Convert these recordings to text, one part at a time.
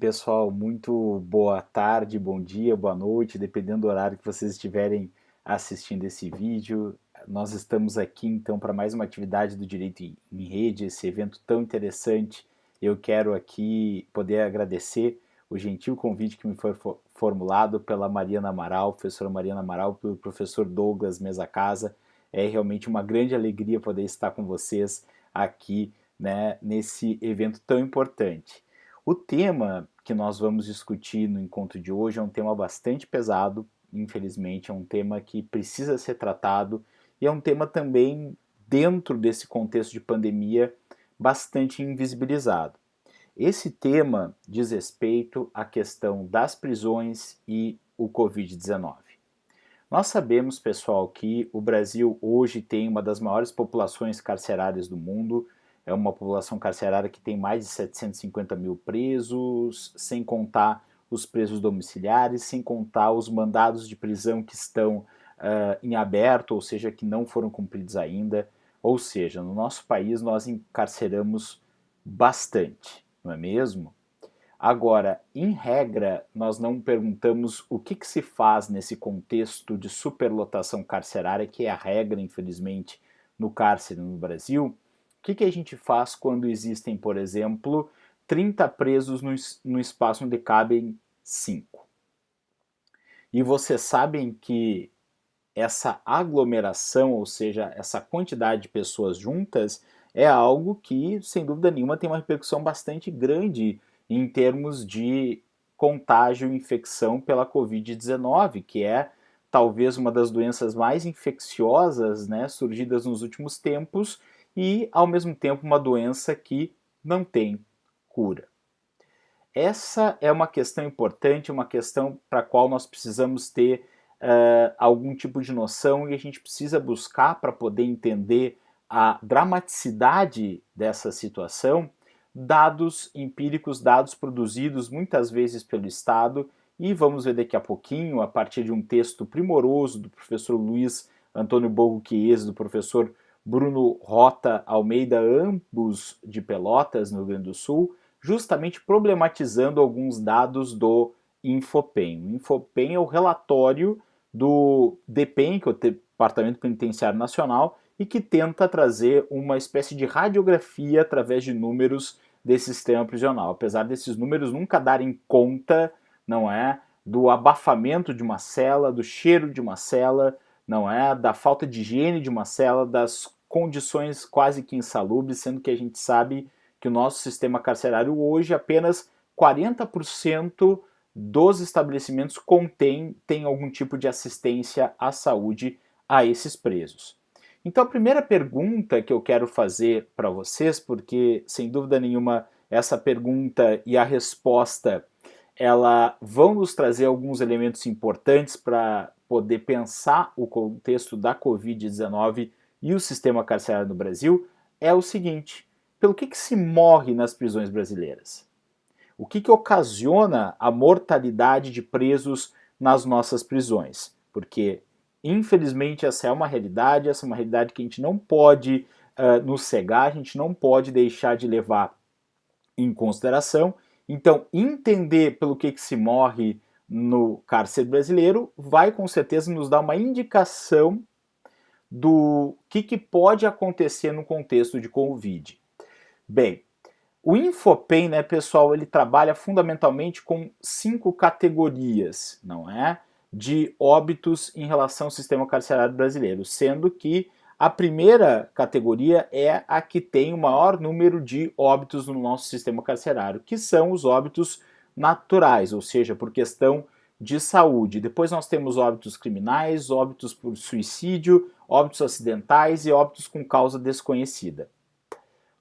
pessoal, muito boa tarde, bom dia, boa noite, dependendo do horário que vocês estiverem assistindo esse vídeo. Nós estamos aqui então para mais uma atividade do Direito em Rede, esse evento tão interessante. Eu quero aqui poder agradecer o gentil convite que me foi formulado pela Mariana Amaral, professora Mariana Amaral, pelo professor Douglas Mesa Casa. É realmente uma grande alegria poder estar com vocês aqui, né, nesse evento tão importante. O tema que nós vamos discutir no encontro de hoje é um tema bastante pesado, infelizmente, é um tema que precisa ser tratado e é um tema também, dentro desse contexto de pandemia, bastante invisibilizado. Esse tema diz respeito à questão das prisões e o Covid-19. Nós sabemos, pessoal, que o Brasil hoje tem uma das maiores populações carcerárias do mundo. É uma população carcerária que tem mais de 750 mil presos, sem contar os presos domiciliares, sem contar os mandados de prisão que estão em aberto, ou seja, que não foram cumpridos ainda. Ou seja, no nosso país nós encarceramos bastante, não é mesmo? Agora, em regra, nós não perguntamos o que se faz nesse contexto de superlotação carcerária, que é a regra, infelizmente, no cárcere no Brasil. O que a gente faz quando existem, por exemplo, 30 presos no espaço onde cabem 5? E vocês sabem que essa aglomeração, ou seja, essa quantidade de pessoas juntas, é algo que, sem dúvida nenhuma, tem uma repercussão bastante grande em termos de contágio e infecção pela Covid-19, que é talvez uma das doenças mais infecciosas, né, surgidas nos últimos tempos e, ao mesmo tempo, uma doença que não tem cura. Essa é uma questão importante, uma questão para a qual nós precisamos ter algum tipo de noção e a gente precisa buscar para poder entender a dramaticidade dessa situação, dados empíricos, dados produzidos muitas vezes pelo Estado, e vamos ver daqui a pouquinho, a partir de um texto primoroso do professor Luiz Antônio Borgo Chiesa, do professor Bruno Rota Almeida, ambos de Pelotas, no Rio Grande do Sul, justamente problematizando alguns dados do Infopen. O Infopen é o relatório do DPEM, que é o Departamento Penitenciário Nacional, e que tenta trazer uma espécie de radiografia através de números desse sistema prisional. Apesar desses números nunca darem conta, não é, do abafamento de uma cela, do cheiro de uma cela, não é, da falta de higiene de uma cela, das condições quase que insalubres, sendo que a gente sabe que o nosso sistema carcerário hoje apenas 40% dos estabelecimentos tem algum tipo de assistência à saúde a esses presos. Então a primeira pergunta que eu quero fazer para vocês, porque sem dúvida nenhuma essa pergunta e a resposta ela vão nos trazer alguns elementos importantes para poder pensar o contexto da Covid-19 e o sistema carcerário no Brasil, é o seguinte: pelo que se morre nas prisões brasileiras? O que ocasiona a mortalidade de presos nas nossas prisões? Porque, infelizmente, essa é uma realidade que a gente não pode nos cegar, a gente não pode deixar de levar em consideração. Então, entender pelo que se morre no cárcere brasileiro vai, com certeza, nos dar uma indicação do que pode acontecer no contexto de Covid. Bem, o Infopen, né, pessoal, ele trabalha fundamentalmente com 5 categorias, não é, de óbitos em relação ao sistema carcerário brasileiro, sendo que a primeira categoria é a que tem o maior número de óbitos no nosso sistema carcerário, que são os óbitos naturais, ou seja, por questão de saúde. Depois nós temos óbitos criminais, óbitos por suicídio, óbitos acidentais e óbitos com causa desconhecida.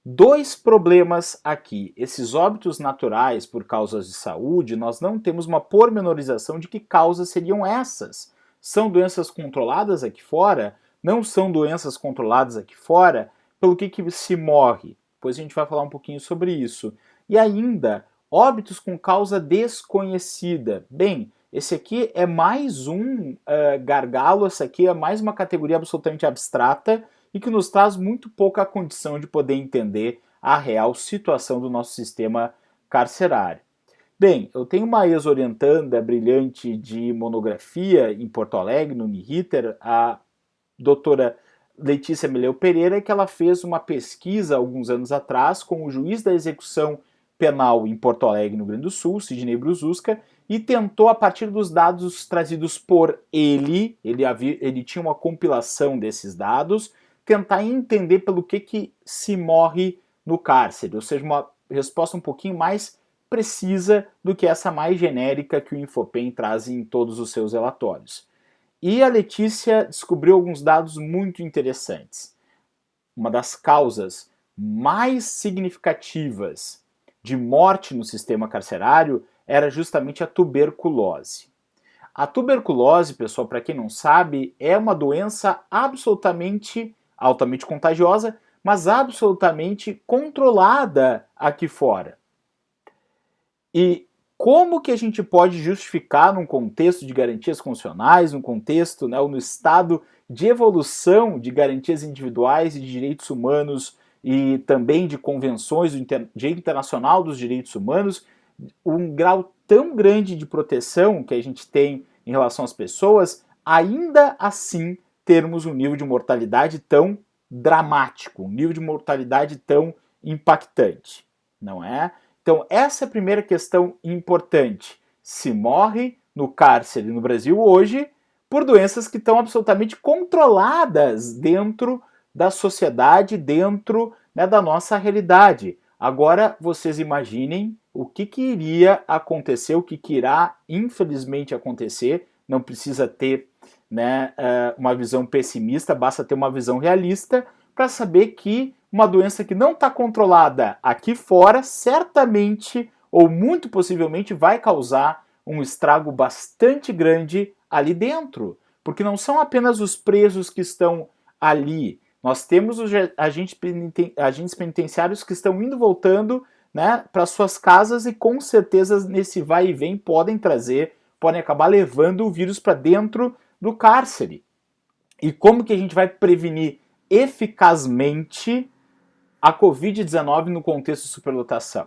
Dois problemas aqui. Esses óbitos naturais por causas de saúde, nós não temos uma pormenorização de que causas seriam essas. São doenças controladas aqui fora? Não são doenças controladas aqui fora? Pelo que se morre? Depois a gente vai falar um pouquinho sobre isso. E ainda, óbitos com causa desconhecida. Bem, esse aqui é mais um gargalo, essa aqui é mais uma categoria absolutamente abstrata e que nos traz muito pouca condição de poder entender a real situação do nosso sistema carcerário. Bem, eu tenho uma ex-orientanda brilhante de monografia em Porto Alegre, no Uniriter, a doutora Letícia Meleu Pereira, que ela fez uma pesquisa alguns anos atrás com o juiz da execução penal em Porto Alegre, no Rio Grande do Sul, Sidney Brusca, e tentou, a partir dos dados trazidos por ele tinha uma compilação desses dados, tentar entender pelo que se morre no cárcere, ou seja, uma resposta um pouquinho mais precisa do que essa mais genérica que o Infopen traz em todos os seus relatórios. E a Letícia descobriu alguns dados muito interessantes. Uma das causas mais significativas de morte no sistema carcerário era justamente a tuberculose. A tuberculose, pessoal, para quem não sabe, é uma doença altamente contagiosa, mas absolutamente controlada aqui fora. E como que a gente pode justificar num contexto de garantias constitucionais, num contexto, né, ou no estado de evolução de garantias individuais e de direitos humanos e também de convenções do direito internacional dos direitos humanos, um grau tão grande de proteção que a gente tem em relação às pessoas, ainda assim termos um nível de mortalidade tão dramático, um nível de mortalidade tão impactante, não é? Então, essa é a primeira questão importante. Se morre no cárcere no Brasil hoje por doenças que estão absolutamente controladas dentro da sociedade, dentro, né, da nossa realidade. Agora, vocês imaginem o que iria acontecer, o que irá, infelizmente, acontecer. Não precisa ter, né, uma visão pessimista, basta ter uma visão realista para saber que uma doença que não está controlada aqui fora, certamente ou muito possivelmente vai causar um estrago bastante grande ali dentro. Porque não são apenas os presos que estão ali. Nós temos os agentes penitenciários que estão indo e voltando, né, para suas casas e com certeza nesse vai e vem podem acabar levando o vírus para dentro do cárcere. E como que a gente vai prevenir eficazmente a Covid-19 no contexto de superlotação?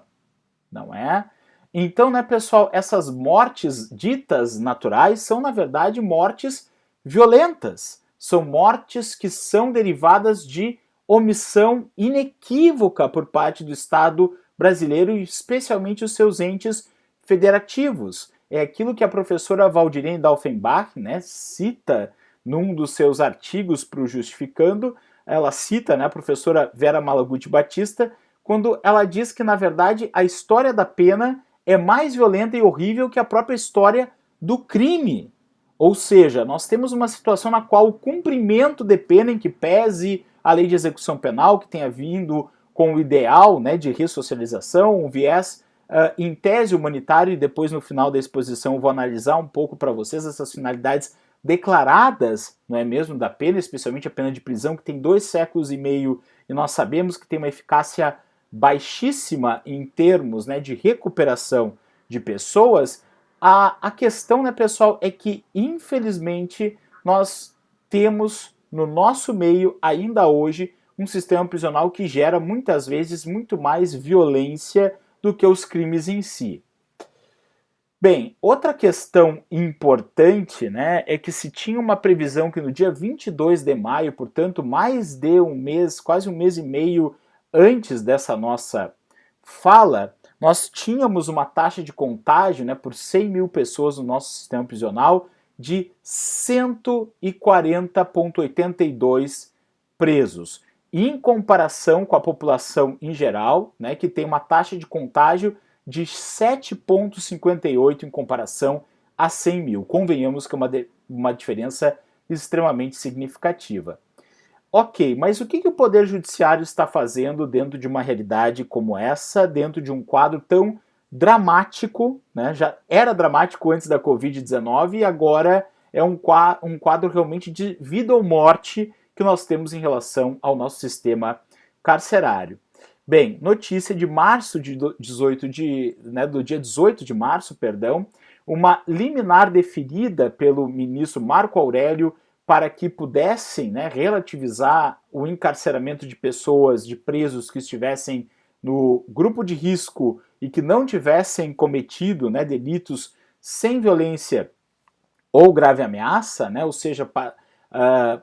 Não é? Então, né, pessoal, essas mortes ditas naturais são, na verdade, mortes violentas. São mortes que são derivadas de omissão inequívoca por parte do Estado brasileiro e especialmente os seus entes federativos. É aquilo que a professora Valdirene Dalfenbach, né, cita num dos seus artigos para o Justificando. Ela cita, né, a professora Vera Malaguti Batista, quando ela diz que, na verdade, a história da pena é mais violenta e horrível que a própria história do crime. Ou seja, nós temos uma situação na qual o cumprimento de pena, em que pese a lei de execução penal, que tenha vindo com o ideal, né, de ressocialização, um viés em tese humanitário, e depois no final da exposição eu vou analisar um pouco para vocês essas finalidades declaradas, não é mesmo, da pena, especialmente a pena de prisão, que tem 2 séculos e meio, e nós sabemos que tem uma eficácia baixíssima em termos, né, de recuperação de pessoas. A questão, né, pessoal, é que, infelizmente, nós temos no nosso meio, ainda hoje, um sistema prisional que gera, muitas vezes, muito mais violência do que os crimes em si. Bem, outra questão importante, né, é que se tinha uma previsão que no dia 22 de maio, portanto, mais de um mês, quase um mês e meio antes dessa nossa fala, nós tínhamos uma taxa de contágio, né, por 100 mil pessoas no nosso sistema prisional de 140,82 presos. Em comparação com a população em geral, né, que tem uma taxa de contágio de 7,58 em comparação a 100 mil. Convenhamos que é uma diferença extremamente significativa. Ok, mas o que o Poder Judiciário está fazendo dentro de uma realidade como essa, dentro de um quadro tão dramático, né? Já era dramático antes da Covid-19 e agora é um quadro realmente de vida ou morte que nós temos em relação ao nosso sistema carcerário. Bem, notícia de março do dia 18 de março, uma liminar deferida pelo ministro Marco Aurélio para que pudessem, né, relativizar o encarceramento de pessoas, de presos que estivessem no grupo de risco e que não tivessem cometido, né, delitos sem violência ou grave ameaça, né, ou seja,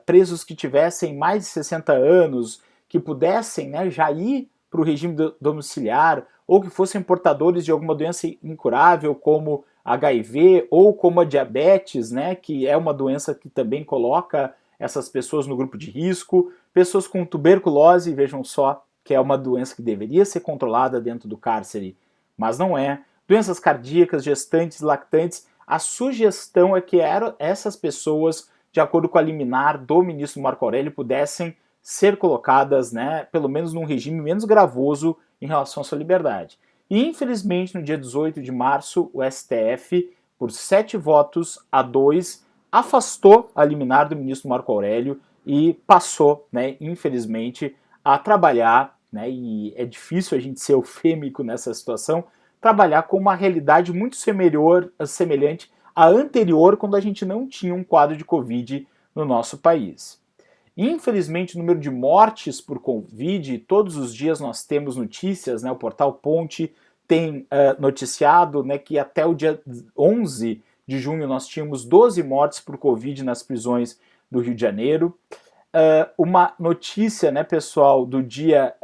presos que tivessem mais de 60 anos, que pudessem, né, já ir para o regime domiciliar, ou que fossem portadores de alguma doença incurável, como HIV, ou como a diabetes, né, que é uma doença que também coloca essas pessoas no grupo de risco, pessoas com tuberculose, vejam só, que é uma doença que deveria ser controlada dentro do cárcere, mas não é, doenças cardíacas, gestantes, lactantes. A sugestão é que essas pessoas, de acordo com a liminar do ministro Marco Aurélio, pudessem ser colocadas, né, pelo menos num regime menos gravoso em relação à sua liberdade. E, infelizmente, no dia 18 de março, o STF, por 7 votos a 2, afastou a liminar do ministro Marco Aurélio e passou, né, infelizmente, a trabalhar, né, e é difícil a gente ser eufêmico nessa situação, trabalhar com uma realidade muito semelhante à anterior, quando a gente não tinha um quadro de Covid no nosso país. Infelizmente, o número de mortes por Covid, todos os dias nós temos notícias, né, o portal Ponte tem noticiado, né, que até o dia 11 de junho nós tínhamos 12 mortes por Covid nas prisões do Rio de Janeiro. Uma notícia, né, pessoal, do dia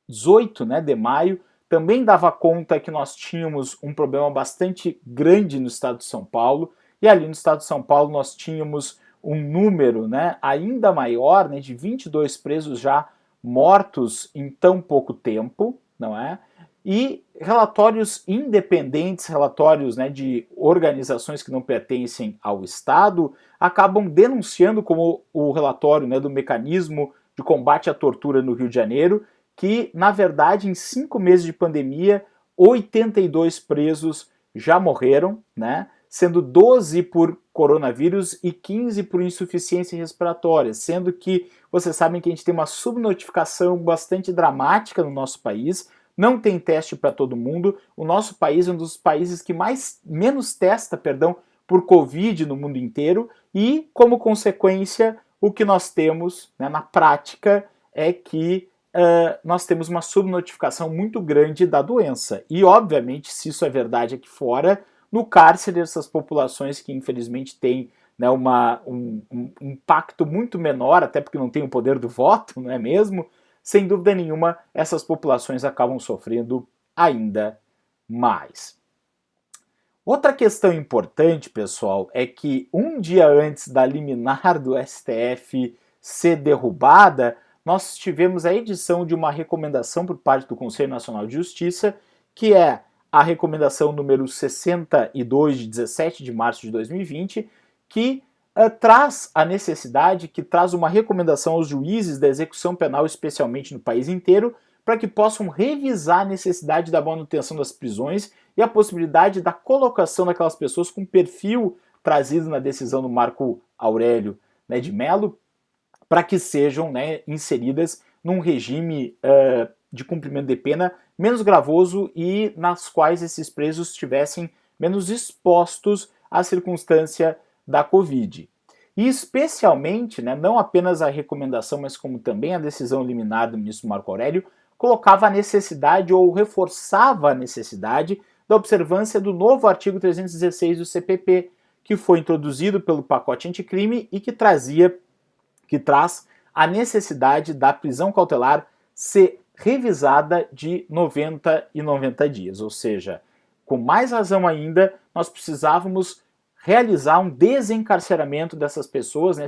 18, né, de maio, também dava conta que nós tínhamos um problema bastante grande no estado de São Paulo, e ali no estado de São Paulo nós tínhamos um número, né, ainda maior, né, de 22 presos já mortos em tão pouco tempo, não é? E relatórios independentes, relatórios, né, de organizações que não pertencem ao Estado, acabam denunciando, como o relatório, né, do Mecanismo de Combate à Tortura no Rio de Janeiro, que, na verdade, em 5 meses de pandemia, 82 presos já morreram, né? Sendo 12 por coronavírus e 15 por insuficiência respiratória, sendo que vocês sabem que a gente tem uma subnotificação bastante dramática no nosso país, não tem teste para todo mundo, o nosso país é um dos países que menos testa, por Covid no mundo inteiro, e, como consequência, o que nós temos, né, na prática é que nós temos uma subnotificação muito grande da doença. E, obviamente, se isso é verdade aqui fora, no cárcere, essas populações que, infelizmente, têm, né, um impacto muito menor, até porque não tem o poder do voto, não é mesmo? Sem dúvida nenhuma, essas populações acabam sofrendo ainda mais. Outra questão importante, pessoal, é que um dia antes da liminar do STF ser derrubada, nós tivemos a edição de uma recomendação por parte do Conselho Nacional de Justiça, que é a recomendação número 62, de 17 de março de 2020, que traz a necessidade, que traz uma recomendação aos juízes da execução penal, especialmente no país inteiro, para que possam revisar a necessidade da manutenção das prisões e a possibilidade da colocação daquelas pessoas com perfil trazido na decisão do Marco Aurélio, né, de Mello, para que sejam, né, inseridas num regime de cumprimento de pena menos gravoso e nas quais esses presos estivessem menos expostos à circunstância da Covid. E especialmente, né, não apenas a recomendação, mas como também a decisão liminar do ministro Marco Aurélio, colocava a necessidade ou reforçava a necessidade da observância do novo artigo 316 do CPP, que foi introduzido pelo pacote anticrime e que traz a necessidade da prisão cautelar ser revisada de 90 e 90 dias, ou seja, com mais razão ainda, nós precisávamos realizar um desencarceramento dessas pessoas, né,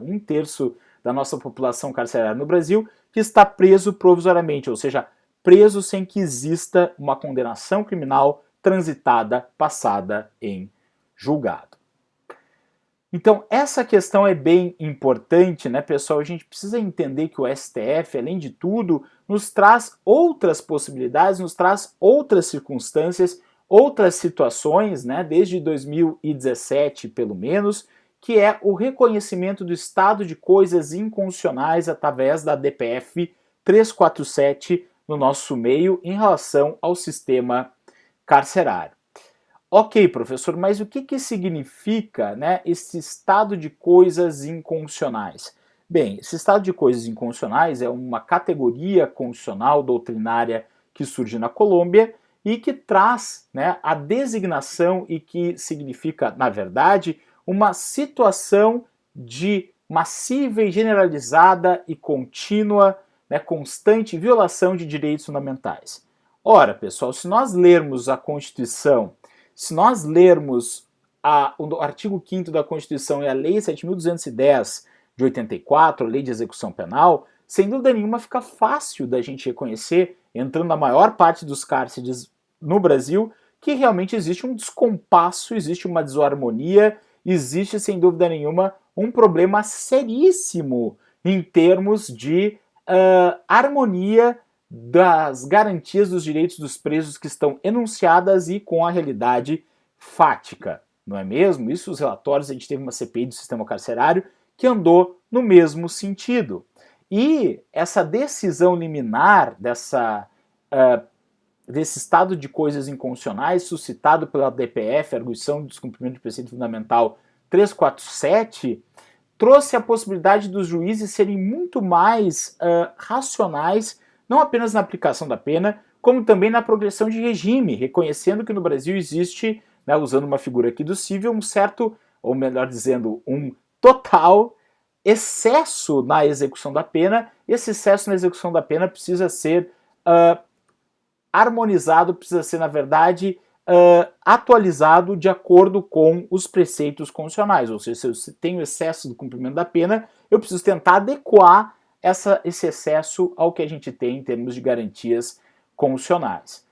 um terço da nossa população carcerária no Brasil, que está preso provisoriamente, ou seja, preso sem que exista uma condenação criminal transitada, passada em julgado. Então, essa questão é bem importante, né, pessoal? A gente precisa entender que o STF, além de tudo, nos traz outras possibilidades, nos traz outras circunstâncias, outras situações, né, desde 2017, pelo menos, que é o reconhecimento do estado de coisas inconstitucionais através da DPF 347 no nosso meio em relação ao sistema carcerário. Ok, professor, mas o que significa, né, esse estado de coisas inconstitucionais? Bem, esse estado de coisas inconstitucionais é uma categoria constitucional doutrinária que surge na Colômbia e que traz, né, a designação e que significa, na verdade, uma situação de massiva e generalizada e contínua, né, constante violação de direitos fundamentais. Ora, pessoal, se nós lermos a Constituição, se nós lermos o artigo 5º da Constituição e a Lei 7.210 de 84, a Lei de Execução Penal, sem dúvida nenhuma fica fácil da gente reconhecer, entrando na maior parte dos cárceres no Brasil, que realmente existe um descompasso, existe uma desarmonia, existe sem dúvida nenhuma um problema seríssimo em termos de harmonia das garantias dos direitos dos presos que estão enunciadas e com a realidade fática, não é mesmo? Isso, os relatórios, a gente teve uma CPI do sistema carcerário que andou no mesmo sentido. E essa decisão liminar desse estado de coisas inconstitucionais suscitado pela DPF, Arguição de Descumprimento de Preceito Fundamental 347, trouxe a possibilidade dos juízes serem muito mais racionais, não apenas na aplicação da pena, como também na progressão de regime, reconhecendo que no Brasil existe, né, usando uma figura aqui do cível, um certo, ou melhor dizendo, um total excesso na execução da pena. Esse excesso na execução da pena precisa ser harmonizado, precisa ser, na verdade, atualizado de acordo com os preceitos constitucionais. Ou seja, se eu tenho excesso do cumprimento da pena, eu preciso tentar adequar esse excesso ao que a gente tem em termos de garantias constitucionais.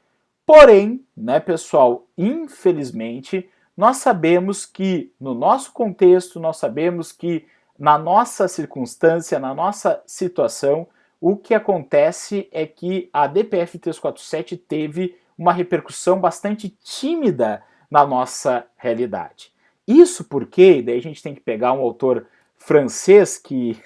Porém, né, pessoal, infelizmente, nós sabemos que no nosso contexto, nós sabemos que na nossa circunstância, na nossa situação, o que acontece é que a DPF 347 teve uma repercussão bastante tímida na nossa realidade. Isso porque, daí a gente tem que pegar um autor francês que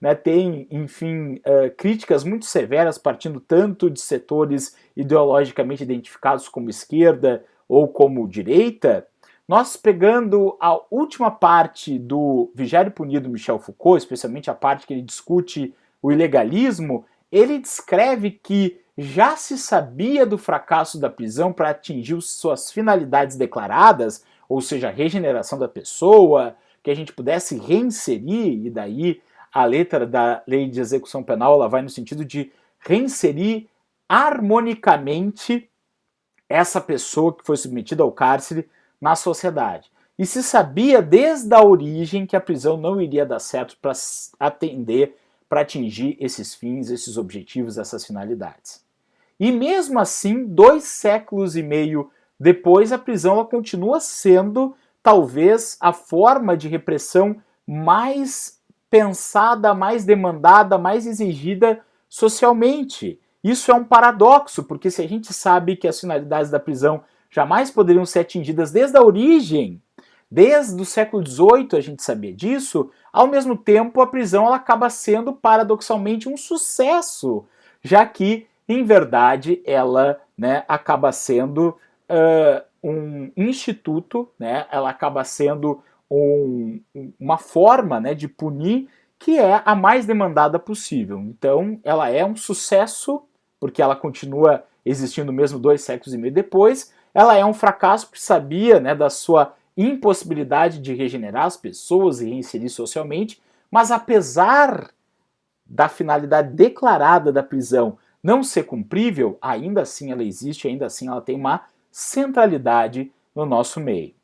né, tem, enfim, críticas muito severas, partindo tanto de setores ideologicamente identificados como esquerda ou como direita. Nós pegando a última parte do Vigiar e Punir do Michel Foucault, especialmente a parte que ele discute o ilegalismo, ele descreve que já se sabia do fracasso da prisão para atingir suas finalidades declaradas, ou seja, a regeneração da pessoa, que a gente pudesse reinserir, e daí a letra da Lei de Execução Penal ela vai no sentido de reinserir harmonicamente essa pessoa que foi submetida ao cárcere na sociedade. E se sabia desde a origem que a prisão não iria dar certo para atender, para atingir esses fins, esses objetivos, essas finalidades. E mesmo assim, 2 séculos e meio depois, a prisão ela continua sendo talvez a forma de repressão mais pensada, mais demandada, mais exigida socialmente. Isso é um paradoxo, porque se a gente sabe que as finalidades da prisão jamais poderiam ser atingidas desde a origem, desde o século XVIII a gente sabia disso, ao mesmo tempo a prisão ela acaba sendo paradoxalmente um sucesso, já que, em verdade, ela né, acaba sendo um instituto, né, ela acaba sendo uma forma né, de punir que é a mais demandada possível. Então, ela é um sucesso, porque ela continua existindo mesmo 2 séculos e meio depois. Ela é um fracasso porque sabia né, da sua impossibilidade de regenerar as pessoas e reinserir socialmente, mas apesar da finalidade declarada da prisão não ser cumprível, ainda assim ela existe, ainda assim ela tem uma centralidade no nosso meio.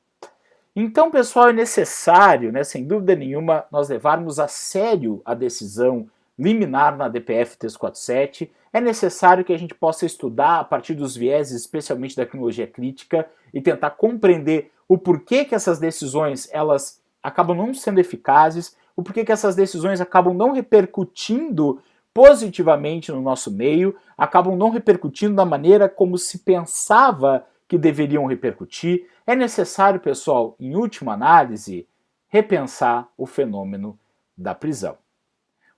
Então, pessoal, é necessário, né, sem dúvida nenhuma, nós levarmos a sério a decisão liminar na DPF 347. É necessário que a gente possa estudar a partir dos vieses, especialmente da criminologia crítica, e tentar compreender o porquê que essas decisões elas acabam não sendo eficazes, o porquê que essas decisões acabam não repercutindo positivamente no nosso meio, acabam não repercutindo da maneira como se pensava que deveriam repercutir. É necessário, pessoal, em última análise, repensar o fenômeno da prisão.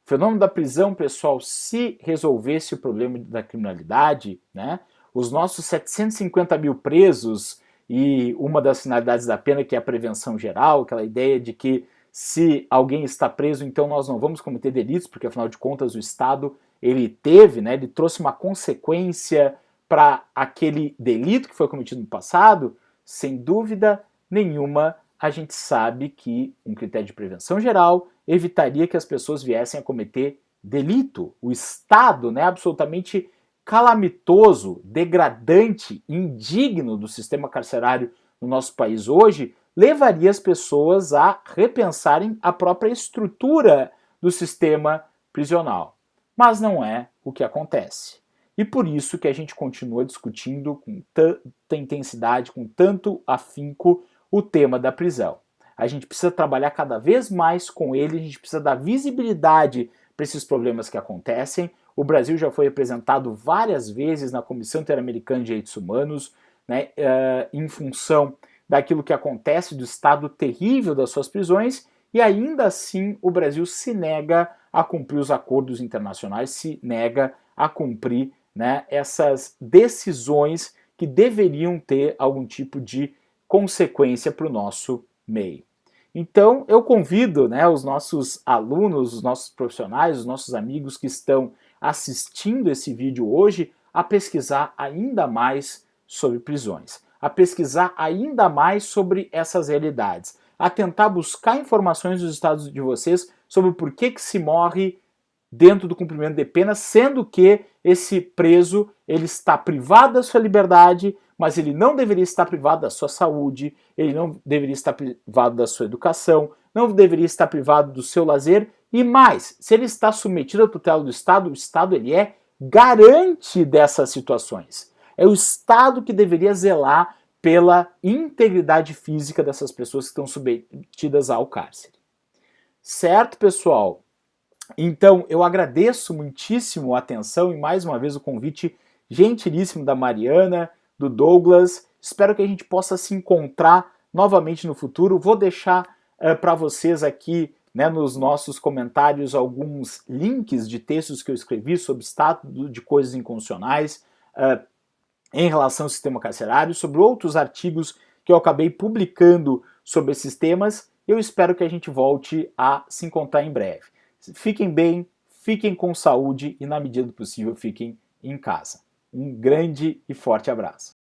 O fenômeno da prisão, pessoal, se resolvesse o problema da criminalidade, né, os nossos 750 mil presos e uma das finalidades da pena, que é a prevenção geral, aquela ideia de que se alguém está preso, então nós não vamos cometer delitos, porque afinal de contas o Estado ele teve, né, ele trouxe uma consequência para aquele delito que foi cometido no passado. Sem dúvida nenhuma, a gente sabe que um critério de prevenção geral evitaria que as pessoas viessem a cometer delito. O Estado, né, absolutamente calamitoso, degradante, indigno do sistema carcerário no nosso país hoje, levaria as pessoas a repensarem a própria estrutura do sistema prisional. Mas não é o que acontece. E por isso que a gente continua discutindo com tanta intensidade, com tanto afinco, o tema da prisão. A gente precisa trabalhar cada vez mais com ele, a gente precisa dar visibilidade para esses problemas que acontecem. O Brasil já foi representado várias vezes na Comissão Interamericana de Direitos Humanos, né, em função daquilo que acontece, do estado terrível das suas prisões, e ainda assim o Brasil se nega a cumprir os acordos internacionais, se nega a cumprir, né, essas decisões que deveriam ter algum tipo de consequência para o nosso meio. Então eu convido, né, os nossos alunos, os nossos profissionais, os nossos amigos que estão assistindo esse vídeo hoje a pesquisar ainda mais sobre prisões, a pesquisar ainda mais sobre essas realidades, a tentar buscar informações dos estados de vocês sobre o porquê que se morre dentro do cumprimento de pena, sendo que esse preso ele está privado da sua liberdade, mas ele não deveria estar privado da sua saúde, ele não deveria estar privado da sua educação, não deveria estar privado do seu lazer, e mais, se ele está submetido à tutela do Estado, o Estado ele é garante dessas situações. É o Estado que deveria zelar pela integridade física dessas pessoas que estão submetidas ao cárcere. Certo, pessoal? Então, eu agradeço muitíssimo a atenção e mais uma vez o convite gentilíssimo da Mariana, do Douglas. Espero que a gente possa se encontrar novamente no futuro. Vou deixar para vocês aqui, né, nos nossos comentários alguns links de textos que eu escrevi sobre estado de coisas inconstitucionais em relação ao sistema carcerário, sobre outros artigos que eu acabei publicando sobre esses temas. Eu espero que a gente volte a se encontrar em breve. Fiquem bem, fiquem com saúde e, na medida do possível, fiquem em casa. Um grande e forte abraço.